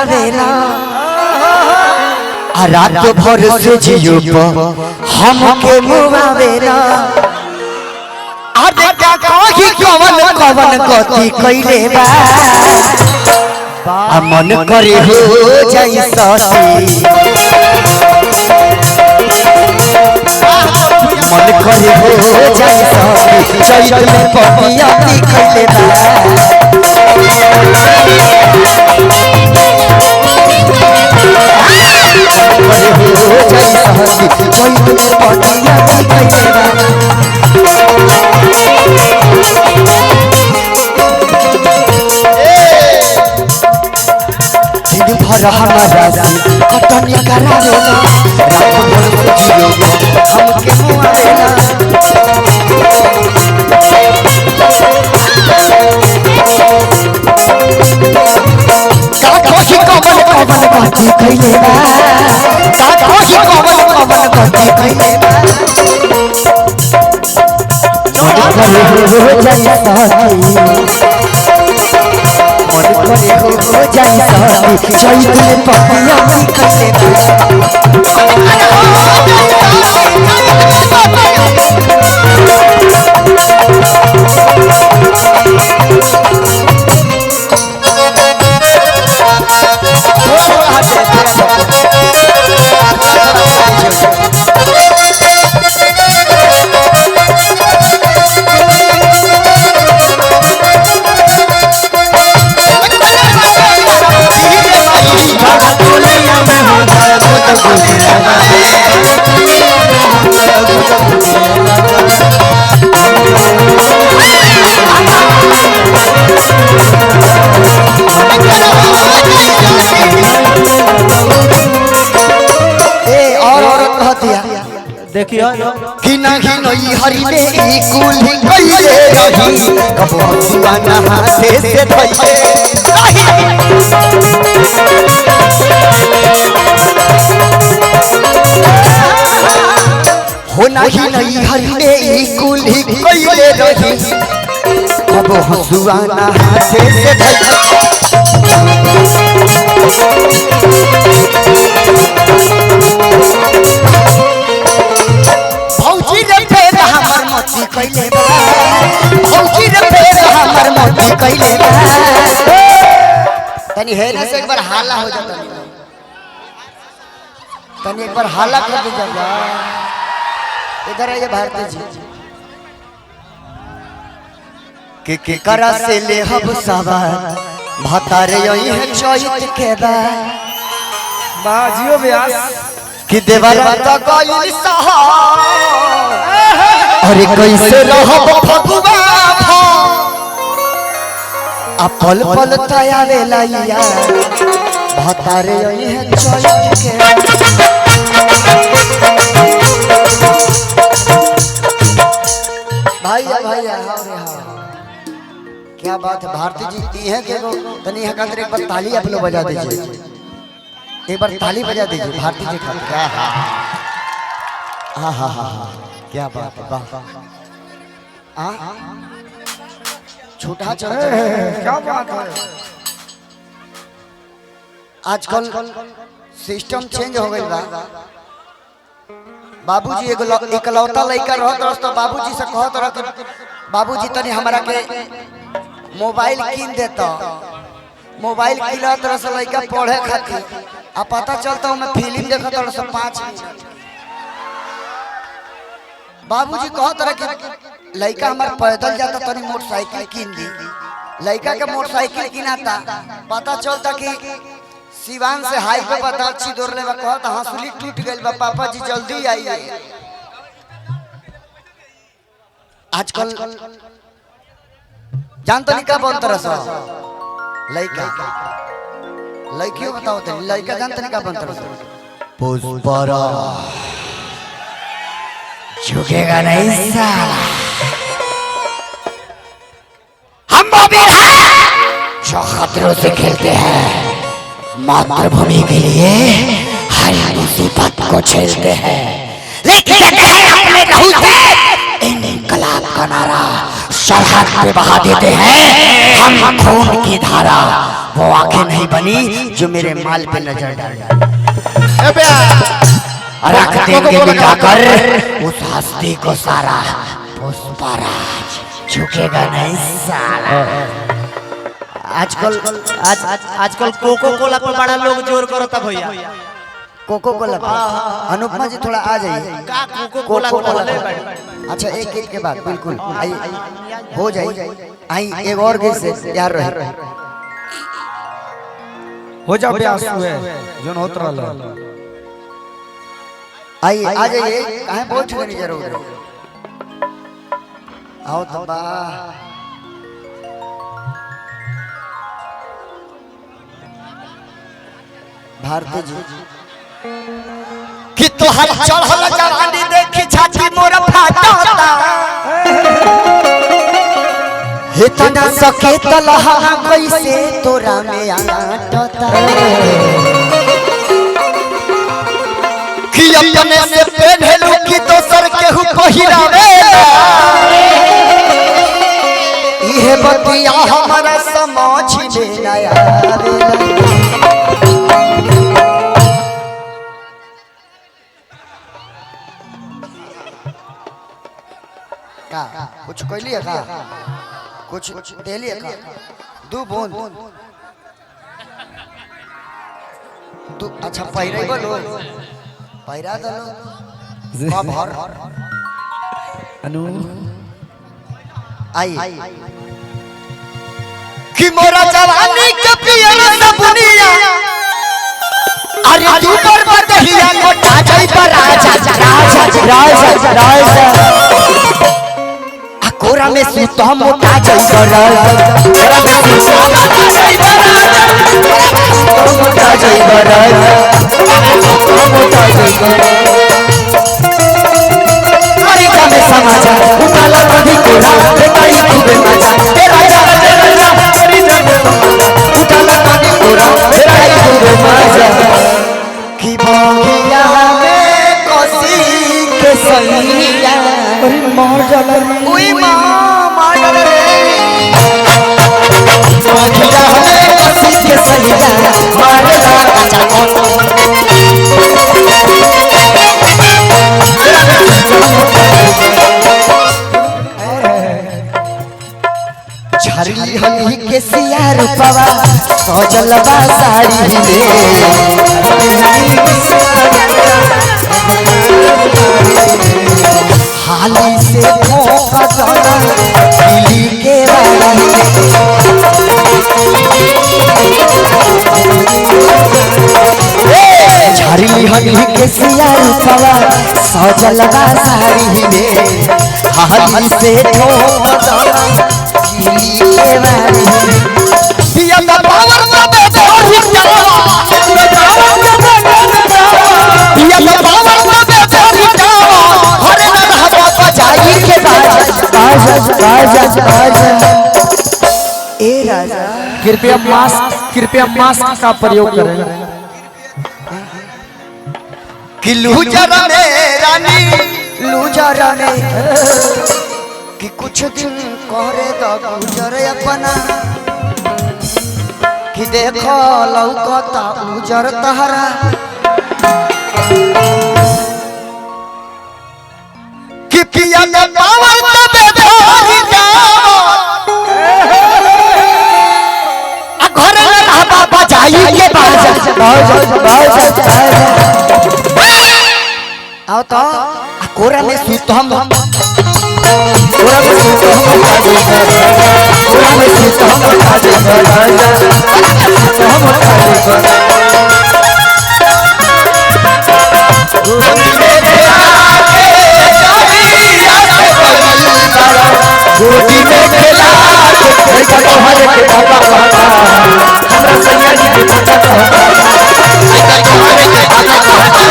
करावेला रात भर से जियो हमके मुआवेला अरे का कही कवन कवन गति कइले बा मन करे हो जाई सती मन करे हो जाई सती चैत में पतिया कइले बा करे हो जाई सती चैत में पतिया कइले बा दिन भर हमारा कटनी करावेला रात भर जियो हमके मुआवेला का कही कवन कवन गति कइले बा का कही कवन कवन गति कइले बा मन करे हो जाई सती मन करे हो जाई सती चैत में पतिया कइले देखियो कि नहीं नई हरि में ई कुल कइले रही कबो सुना हाथे से धइले हो नहीं नई हरि में ई कुल कइले रही कबो सुना हाथे से धइले कइले बा भौजी रे फेर हमर मोती कइले बा तनी हेला से एक बार हाला हो जाता तनी एक बार हाला कर दे जरा इधर आइए भारती जी के करा से ले हब सवार भतारे यही है चैत के बा बाजियो ब्यास कि देवरा त गइल सहा अरे कैसे रहब फगुआ आ पल पल तयावेला यार भतारे यही है चैत के भैया भैया हाँ रे हाँ क्या बात है भारती जी दी है के तनी यहाँ का एक बार ताली आप लोग बजा दीजिए एक बार ताली बजा दीजिए भारती जी खातिर हाँ हाँ हाँ हाँ क्या बात है वाह छोटा क्या बात है आजकल सिस्टम चेंज हो गई बा बाबूजी एकलौता लड़का रहत रह तो बाबूजी से कहत रह बाबूजी तनी हमरा के मोबाइल कीन देता मोबाइल किनत रह से लड़का पढ़े खातिर आ पता चलता मैं फिल्म देखत रह 5 मिनट बाबूजी कहत रहे कि लड़का हमार पैदल जाता तनी मोटरसाइकिल कीन दी लड़का के मोटरसाइकिल किनाता पता चलता कि सिवान से हाईवे पर दाची दौड़ले बा कहता हंसुली टूट गइल बा पापा जी जल्दी आइए आजकल जानता नहीं का बनता रहा लड़का लड़कियों बताओ तो लड़का जानता नहीं का बनता रहा पुष्परा झुकेगा नहीं साला हम बॉबी हैं जो खतरों से खेलते हैं मातृभूमि के लिए हर मुसीबत को झेलते हैं लेकिन अपने लहू से इनकलाब का नारा सरहद पे बहा देते हैं हम खून की धारा वो आंखें नहीं बनी जो मेरे माल पे नजर डाल रख देंगे मिलाकर उस हस्ती को सारा पुष्पराज झुकेगा नहीं साला। आजकल कोको कोला पर बड़ा लोग जोर करता भैया। कोको कोला अनुपमा जी थोड़ा आ जाइए। कोको कोला अच्छा एक एक के बाद बिल्कुल आइए हो जाए। आई एक और गीत से तैयार रहे हो जा ब्यास हुए जोन होत रहल। आइए आ जाइए काहे बहुत छुनी जरूर आओ तो बा भारती जी कि तोहर चढ़ल जवानी देखी छाती मोर फाटता हे तना सके तलहा कैसे तोरा में आटता कि अपने से पहनलू कि दोसर केहू पहिरावेला इहे बतिया हमरा समझ में न आवेला। कुछ कहलिए का कुछ देलिए का दू बूंद दू अच्छा पहिरे बोलो पहिरा दलो भर अनु आई कि मोरा जवानी के पियर सबनिया अरे तू पर बदहिया मोटा जाई पर राजा कोरा में सूत हम मोटा जाई पर कोरा में सूत हम मोटा जाई पर अरे का में समाचार उठाला कभी कोरा बेटाई खूबे मजा तेरा तेरी उठाला कभी कोरा बेटाई खूबे मजा की बगिया में कोसी के सैया अरे मार जाला उई मार डाले रे बगिया में कोसी के सैया मार डाला झरली हनी के सियार पवा सजलवा साड़ी में हाली से धोखा जाना दिल्ली के वाली झरली हनी के सियार पवा सजलवा साड़ी में हाली से धोखा जाना पिया दा पावर सबे छोड़ी जावा पिया दा पावर सबे छोड़ी जावा हरे ना रहबो बजाई के बाजा ए राजा कृपया मास्क का प्रयोग करें। कि लूजर में रानी लूजर में कि कुछ दिन करे तो गुजर अपना कि देखो लौकता उजर तहरा कि पिया के पावर तबे धोरी जाओ आ घर में रहबा बजाई के बाजा आओ तो कोरा में सूत हम कोरा में सूत हम गोदी में खेला लड़का तुम्हारे के पापा कहता हमरा सैया जी के बेटा कहता लड़का तुम्हारे के पापा कहता